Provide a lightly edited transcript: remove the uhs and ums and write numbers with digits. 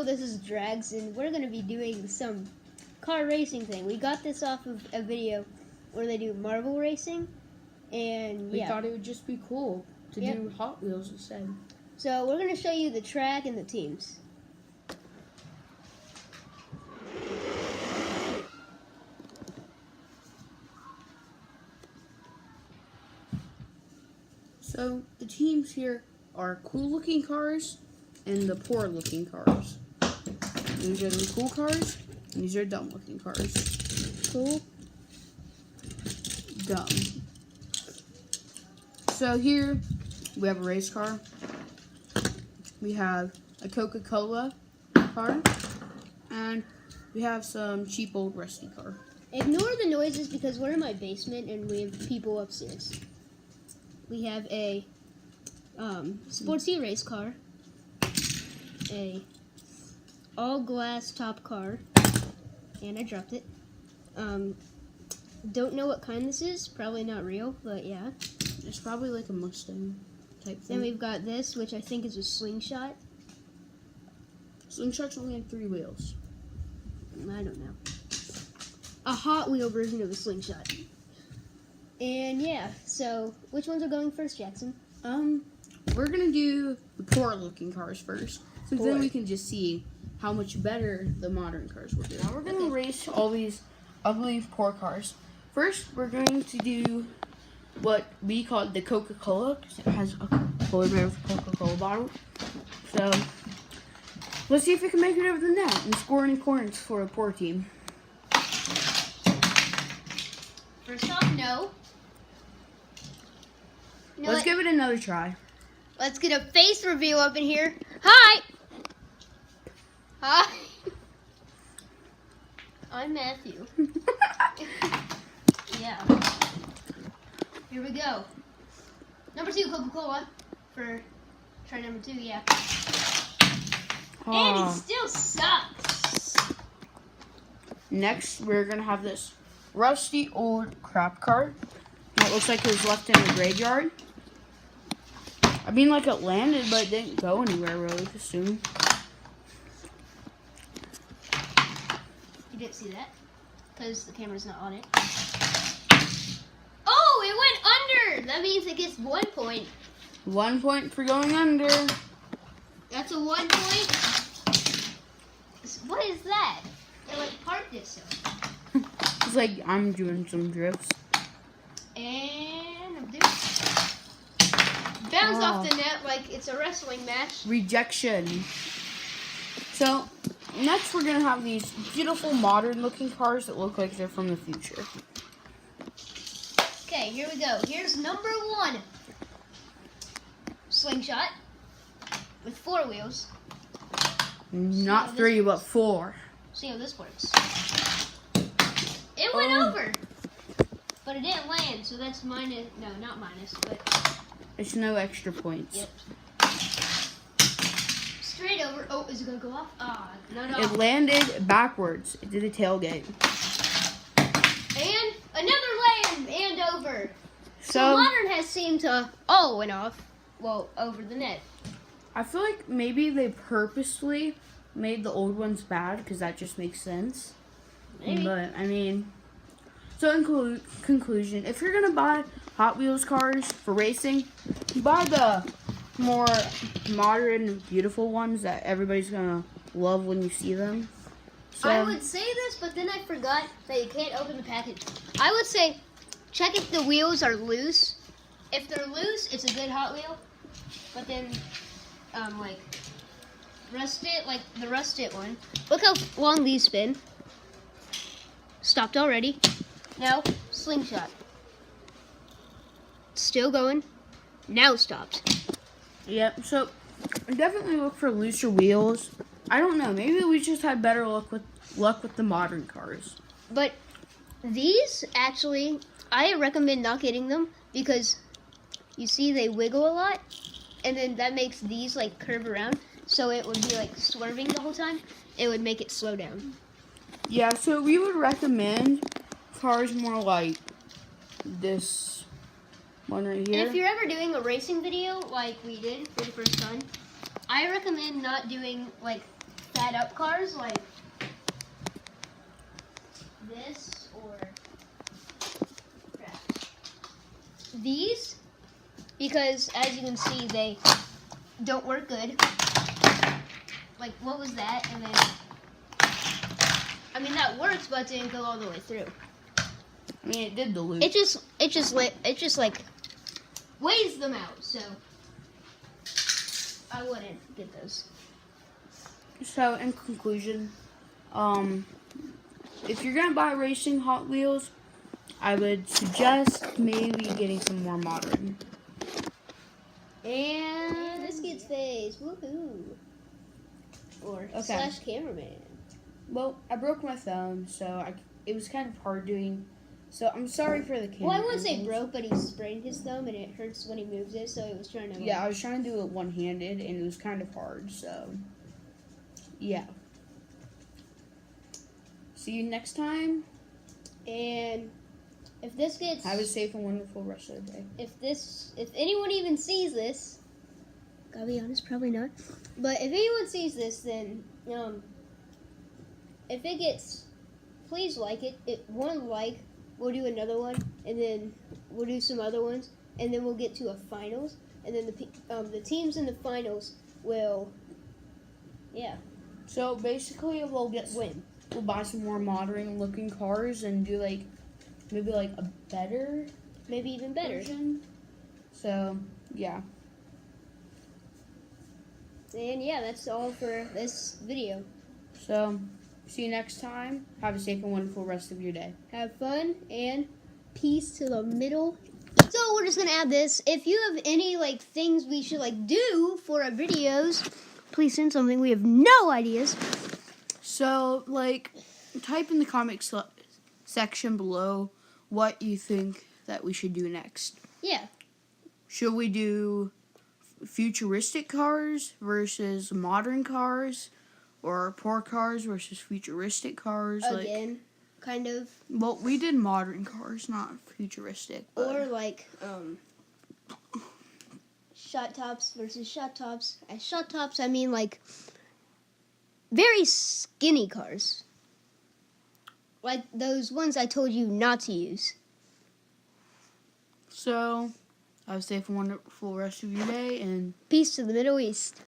Hello, this is Jackx, and we're going to be doing some car racing thing. We got this off of a video where they do marble racing, and we thought it would just be cool to do Hot Wheels instead. So we're going to show you the track and the teams. So the teams here are cool-looking cars and the poor-looking cars. These are the cool cars, and these are dumb-looking cars. Cool, dumb. So here we have a race car. We have a Coca-Cola car, and we have some cheap old rusty car. Ignore the noises because we're in my basement and we have people upstairs. We have a sportsy race car, a all-glass top car, and I dropped it. Don't know what kind this is. Probably not real, but yeah. It's probably like a Mustang type thing. Then we've got this, which I think is a slingshot. Slingshot's only have 3 wheels. I don't know. A Hot Wheel version of a slingshot. And yeah, so which ones are going first, Jackson? We're gonna do the poor-looking cars first, so then we can just see how much better the modern cars will do. Now we're gonna race all these ugly poor cars. First, we're going to do what we call the Coca-Cola, because it has a polar bear with a Coca-Cola bottle. So let's see if we can make it over the net and score any points for a poor team. First off, no. Let's give it another try. Let's get a face reveal up in here. Hi! Hi! I'm Matthew. Yeah. Here we go. Number 2, Coca-Cola. For try number 2, yeah. And it still sucks. Next, we're going to have this rusty old crap car. It looks like it was left in a graveyard. I mean, like it landed, but it didn't go anywhere, really, I assume. You didn't see that? Because the camera's not on it. Oh, it went under! That means it gets 1 point. 1 point for going under. That's a 1 point. What is that? It like parked itself. It's like I'm doing some drifts. And I'm doing bounce off the net like it's a wrestling match. Rejection. So, next we're going to have these beautiful modern looking cars that look like they're from the future. Okay, here we go. Here's number 1. Slingshot. With 4 wheels. Not 3, but 4. See how this works. It went over. But it didn't land, so that's minus. No, not minus, but. It's no extra points. Yep. Straight over. Oh, is it going to go off? Ah, no. It landed backwards. It did a tailgate. And another land and over. So modern has seemed to all went off. Well, over the net. I feel like maybe they purposely made the old ones bad because that just makes sense. Maybe. But, I mean, so in conclusion, if you're going to buy Hot Wheels cars for racing, buy the more modern and beautiful ones that everybody's going to love when you see them. So, I would say this, but then I forgot that you can't open the package. I would say check if the wheels are loose. If they're loose, it's a good Hot Wheel. But then, like, rust it, like the rust it one. Look how long these spin. Stopped already. Now, slingshot. Still going. Now stopped. Yep, so definitely look for looser wheels. I don't know, maybe we just had better luck with the modern cars. But these, actually, I recommend not getting them because you see they wiggle a lot. And then that makes these, like, curve around. So it would be, like, swerving the whole time. It would make it slow down. Yeah, so we would recommend cars more like this one right here. And if you're ever doing a racing video like we did for the first time, I recommend not doing, like, bad up cars like this or these, because as you can see, they don't work good. Like, what was that? And then, I mean, that works, but it didn't go all the way through. I mean, it did the loop. It just like weighs them out. So I wouldn't get those. So, in conclusion, if you're gonna buy racing Hot Wheels, I would suggest maybe getting some more modern. And this gets face, woohoo! Or slash cameraman. Well, I broke my thumb, so it was kind of hard doing. So I'm sorry for the camera. Well, I wouldn't say broke, but he sprained his thumb, and it hurts when he moves it. So he was trying to. Yeah, I was trying to do it one-handed, and it was kind of hard. So, yeah. See you next time. And if this gets, have a safe and wonderful rest of the day. If anyone even sees this, gotta be honest, probably not. But if anyone sees this, then if it gets, please like it. One like, we'll do another one, and then we'll do some other ones, and then we'll get to a finals, and then the teams in the finals will, yeah. So basically, we'll win. We'll buy some more modern looking cars and do maybe a better, maybe even better version. So yeah. And yeah, that's all for this video. So see you next time. Have a safe and wonderful rest of your day. Have fun and peace to the middle. So we're just gonna add this. If you have any things we should do for our videos, please send something. We have no ideas. So type in the comments section below what you think that we should do next. Yeah. Should we do futuristic cars versus modern cars, or poor cars versus futuristic cars? Again, kind of. Well, we did modern cars, not futuristic. Or shot tops versus shot tops. As shot tops, I mean very skinny cars. Like those ones I told you not to use. So, have a safe and wonderful rest of your day, and peace to the Middle East.